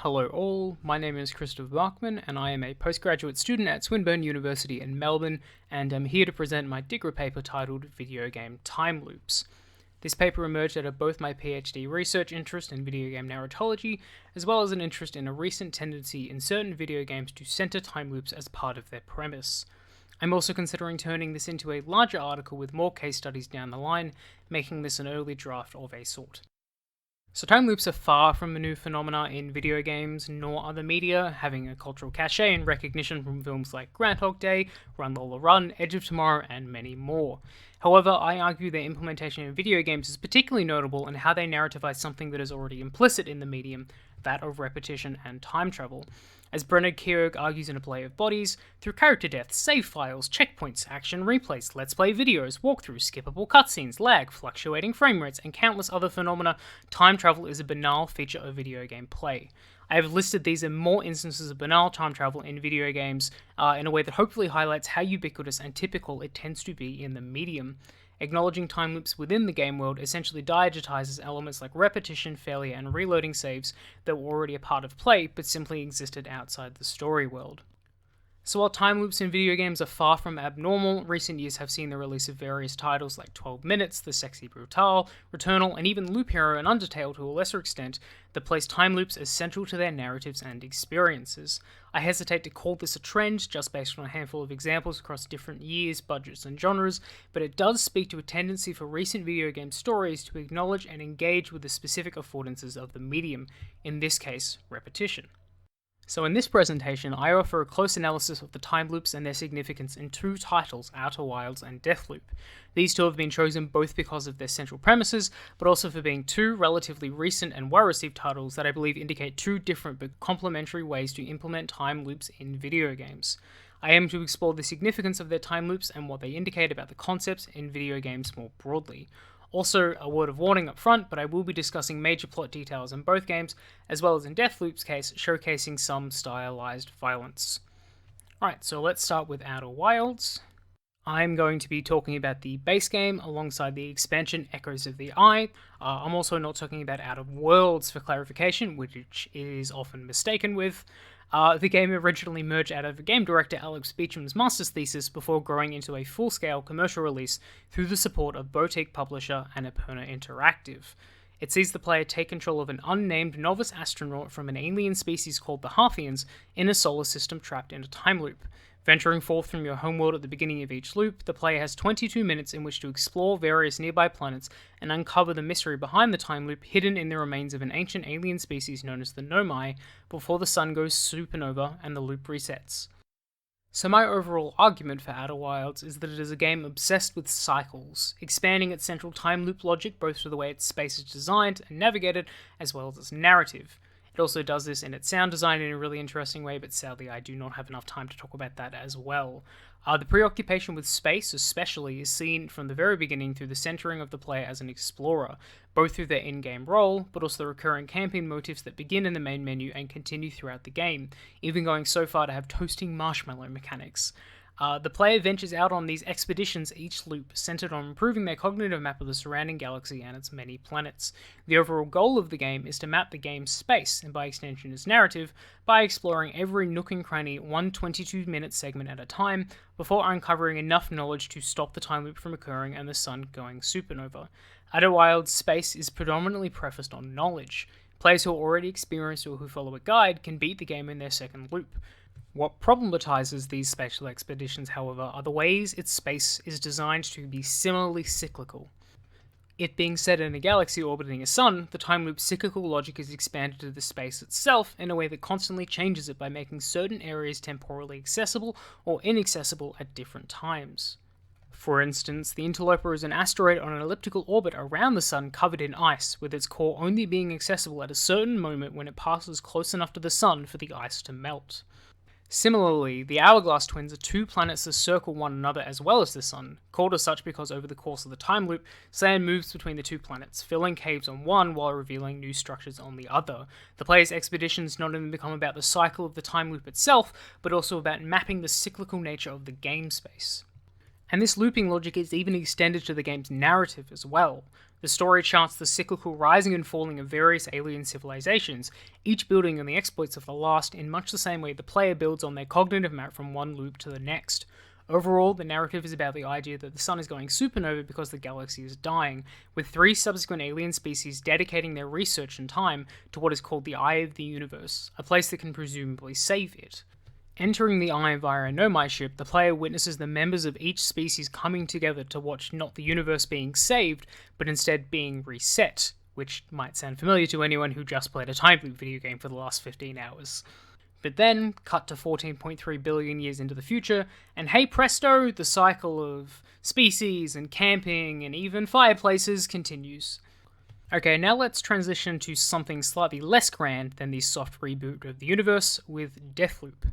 Hello all, my name is Christopher Barkman and I am a postgraduate student at Swinburne University in Melbourne and am here to present my DiGRA paper titled Videogame Time Loops. This paper emerged out of both my PhD research interest in video game narratology as well as an interest in a recent tendency in certain video games to center time loops as part of their premise. I'm also considering turning this into a larger article with more case studies down the line, making this an early draft of a sort. So time loops are far from a new phenomena in video games, nor other media, having a cultural cachet and recognition from films like Groundhog Day, Run Lola Run, Edge of Tomorrow, and many more. However, I argue their implementation in video games is particularly notable in how they narrativize something that is already implicit in the medium, that of repetition and time travel. As Bernard Keogh argues in A Play of Bodies, through character death, save files, checkpoints, action replays, let's play videos, walkthroughs, skippable cutscenes, lag, fluctuating frame rates, and countless other phenomena, time travel is a banal feature of video game play. I have listed these and more instances of banal time travel in video games in a way that hopefully highlights how ubiquitous and typical it tends to be in the medium. Acknowledging time loops within the game world essentially diegetizes elements like repetition, failure, and reloading saves that were already a part of play but simply existed outside the story world. So while time loops in video games are far from abnormal, recent years have seen the release of various titles like 12 Minutes, The Sexy Brutale, Returnal, and even Loop Hero and Undertale to a lesser extent that place time loops as central to their narratives and experiences. I hesitate to call this a trend just based on a handful of examples across different years, budgets, and genres, but it does speak to a tendency for recent video game stories to acknowledge and engage with the specific affordances of the medium, in this case, repetition. So in this presentation, I offer a close analysis of the time loops and their significance in two titles, Outer Wilds and Deathloop. These two have been chosen both because of their central premises, but also for being two relatively recent and well-received titles that I believe indicate two different but complementary ways to implement time loops in video games. I aim to explore the significance of their time loops and what they indicate about the concepts in video games more broadly. Also, a word of warning up front, but I will be discussing major plot details in both games, as well as in Deathloop's case, showcasing some stylized violence. Alright, so let's start with Outer Wilds. I'm going to be talking about the base game alongside the expansion Echoes of the Eye. I'm also not talking about Outer Worlds for clarification, which it is often mistaken with. The game originally emerged out of game director Alex Beecham's master's thesis before growing into a full-scale commercial release through the support of boutique publisher Annapurna Interactive. It sees the player take control of an unnamed novice astronaut from an alien species called the Harthians in a solar system trapped in a time loop. Venturing forth from your homeworld at the beginning of each loop, the player has 22 minutes in which to explore various nearby planets and uncover the mystery behind the time loop hidden in the remains of an ancient alien species known as the Nomai before the sun goes supernova and the loop resets. So my overall argument for Outer Wilds is that it is a game obsessed with cycles, expanding its central time loop logic both through the way its space is designed and navigated, as well as its narrative. It also does this in its sound design in a really interesting way, but sadly I do not have enough time to talk about that as well. The preoccupation with space especially is seen from the very beginning through the centering of the player as an explorer, both through their in-game role, but also the recurring camping motifs that begin in the main menu and continue throughout the game, even going so far to have toasting marshmallow mechanics. The player ventures out on these expeditions each loop, centered on improving their cognitive map of the surrounding galaxy and its many planets. The overall goal of the game is to map the game's space, and by extension its narrative, by exploring every nook and cranny 1 22-minute segment at a time, before uncovering enough knowledge to stop the time loop from occurring and the sun going supernova. Outer Wilds' space is predominantly prefaced on knowledge. Players who are already experienced or who follow a guide can beat the game in their second loop. What problematizes these spatial expeditions, however, are the ways its space is designed to be similarly cyclical. It being set in a galaxy orbiting a sun, the time loop's cyclical logic is expanded to the space itself in a way that constantly changes it by making certain areas temporally accessible or inaccessible at different times. For instance, the Interloper is an asteroid on an elliptical orbit around the sun covered in ice, with its core only being accessible at a certain moment when it passes close enough to the sun for the ice to melt. Similarly, the Hourglass Twins are two planets that circle one another as well as the Sun, called as such because over the course of the time loop, sand moves between the two planets, filling caves on one while revealing new structures on the other. The player's expeditions not only become about the cycle of the time loop itself, but also about mapping the cyclical nature of the game space. And this looping logic is even extended to the game's narrative as well. The story charts the cyclical rising and falling of various alien civilizations, each building on the exploits of the last in much the same way the player builds on their cognitive map from one loop to the next. Overall, the narrative is about the idea that the sun is going supernova because the galaxy is dying, with 3 subsequent alien species dedicating their research and time to what is called the Eye of the Universe, a place that can presumably save it. Entering the Eye via a Nomai ship, the player witnesses the members of each species coming together to watch not the universe being saved, but instead being reset, which might sound familiar to anyone who just played a time loop video game for the last 15 hours. But then, cut to 14.3 billion years into the future, and hey presto, the cycle of species and camping and even fireplaces continues. Okay, now let's transition to something slightly less grand than the soft reboot of the universe with Deathloop.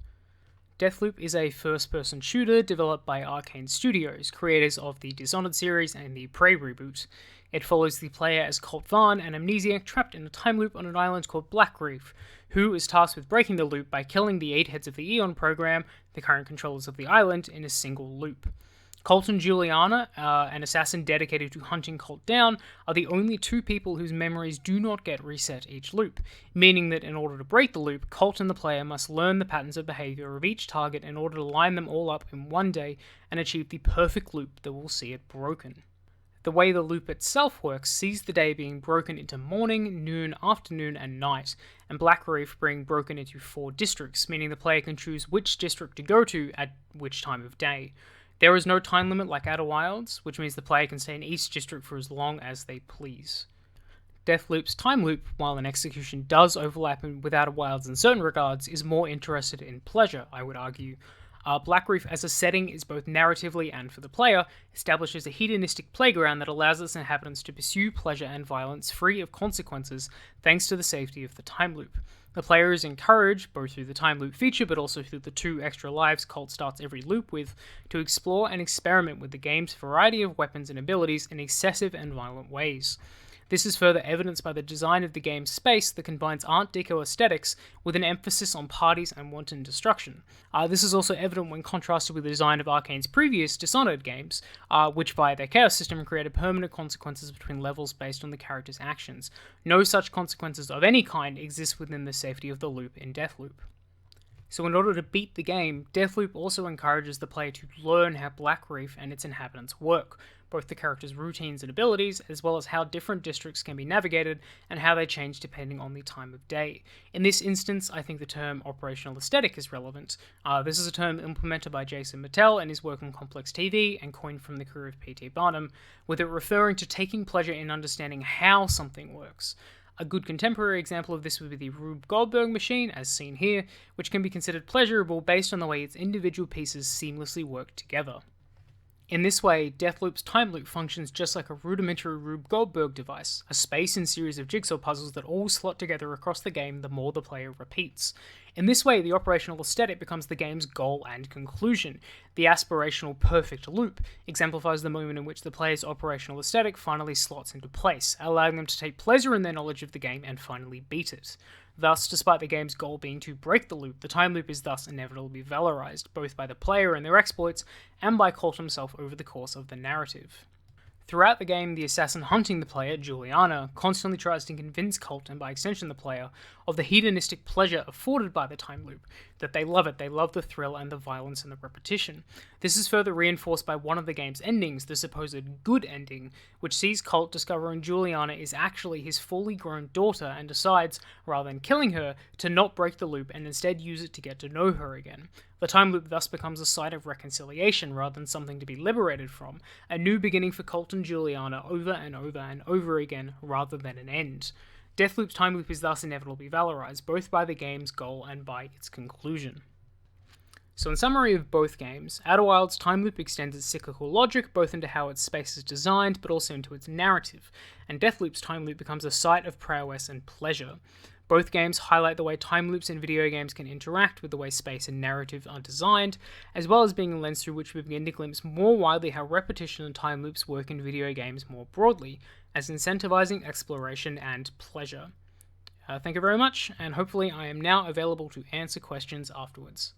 Deathloop is a first-person shooter developed by Arcane Studios, creators of the Dishonored series and the Prey reboot. It follows the player as Colt Vaughn, an amnesiac trapped in a time loop on an island called Blackreef, who is tasked with breaking the loop by killing the 8 heads of the Eon program, the current controllers of the island, in a single loop. Colt and Juliana, an assassin dedicated to hunting Colt down, are the only 2 people whose memories do not get reset each loop, meaning that in order to break the loop, Colt and the player must learn the patterns of behavior of each target in order to line them all up in one day and achieve the perfect loop that will see it broken. The way the loop itself works sees the day being broken into morning, noon, afternoon, and night, and Blackreef being broken into 4 districts, meaning the player can choose which district to go to at which time of day. There is no time limit like Outer Wilds, which means the player can stay in each district for as long as they please. Deathloop's time loop, while an execution does overlap with Outer Wilds in certain regards, is more interested in pleasure, I would argue. Blackreef as a setting is both narratively and for the player, establishes a hedonistic playground that allows its inhabitants to pursue pleasure and violence free of consequences thanks to the safety of the time loop. The player is encouraged, both through the time loop feature but also through the 2 extra lives Colt starts every loop with, to explore and experiment with the game's variety of weapons and abilities in excessive and violent ways. This is further evidenced by the design of the game's space that combines Art Deco aesthetics with an emphasis on parties and wanton destruction. This is also evident when contrasted with the design of Arcane's previous Dishonored games, which via their chaos system created permanent consequences between levels based on the character's actions. No such consequences of any kind exist within the safety of the loop in Deathloop. So in order to beat the game, Deathloop also encourages the player to learn how Blackreef and its inhabitants work, both the character's routines and abilities, as well as how different districts can be navigated and how they change depending on the time of day. In this instance, I think the term operational aesthetic is relevant. This is a term implemented by Jason Mattel in his work on Complex TV and coined from the career of P.T. Barnum, with it referring to taking pleasure in understanding how something works. A good contemporary example of this would be the Rube Goldberg machine, as seen here, which can be considered pleasurable based on the way its individual pieces seamlessly work together. In this way, Deathloop's time loop functions just like a rudimentary Rube Goldberg device, a space and series of jigsaw puzzles that all slot together across the game the more the player repeats. In this way, the operational aesthetic becomes the game's goal and conclusion. The aspirational perfect loop exemplifies the moment in which the player's operational aesthetic finally slots into place, allowing them to take pleasure in their knowledge of the game and finally beat it. Thus, despite the game's goal being to break the loop, the time loop is thus inevitably valorized, both by the player and their exploits, and by Colt himself over the course of the narrative. Throughout the game, the assassin hunting the player, Juliana, constantly tries to convince Colt, and by extension the player, of the hedonistic pleasure afforded by the time loop, that they love it, they love the thrill and the violence and the repetition. This is further reinforced by one of the game's endings, the supposed good ending, which sees Colt discovering Juliana is actually his fully grown daughter and decides, rather than killing her, to not break the loop and instead use it to get to know her again. The time loop thus becomes a site of reconciliation rather than something to be liberated from, a new beginning for Colt and Juliana over and over and over again rather than an end. Deathloop's time loop is thus inevitably valorized, both by the game's goal and by its conclusion. So in summary of both games, Outer Wilds' time loop extends its cyclical logic both into how its space is designed but also into its narrative, and Deathloop's time loop becomes a site of prowess and pleasure. Both games highlight the way time loops in video games can interact with the way space and narrative are designed, as well as being a lens through which we begin to glimpse more widely how repetition and time loops work in video games more broadly, as incentivizing exploration and pleasure. Thank you very much, and hopefully I am now available to answer questions afterwards.